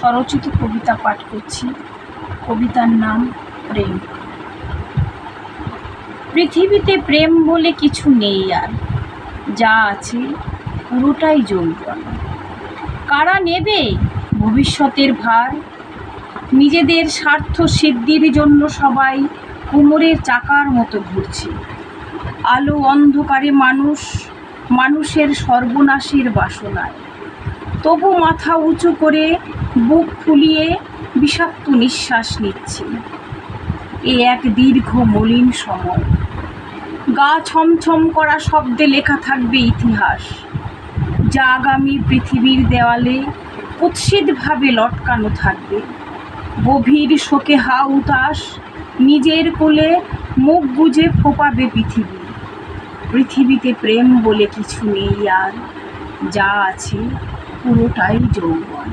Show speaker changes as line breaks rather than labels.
স্বরচিত কবিতা পাঠ করছি। কবিতার নাম প্রেম। পৃথিবীতে প্রেম বলে কিছু নেই আর, যা আছে পুরোটাই যৌবন। কারা নেবে ভবিষ্যতের ভার? নিজেদের স্বার্থ সিদ্ধির জন্য সবাই কোমরের চাকার মতো ঘুরছে। আলো অন্ধকারে মানুষের সর্বনাশের বাসনায়, তবু মাথা উঁচু করে বুক ফুলিয়ে বিষাক্ত নিঃশ্বাস নিচ্ছে। এ এক দীর্ঘ মলিন সময়, গা ছমছম করা শব্দে লেখা থাকবে ইতিহাস, যা আগামী পৃথিবীর দেওয়ালে কুৎসিতভাবে লটকানো থাকবে। গভীর শোকে হা উতাস নিজের কোলে মুখ গুজে ফোপাবে পৃথিবী। পৃথিবীতে প্রেম বলে কিছু নেই আর, যা আছে পুরোটাই যৌবন।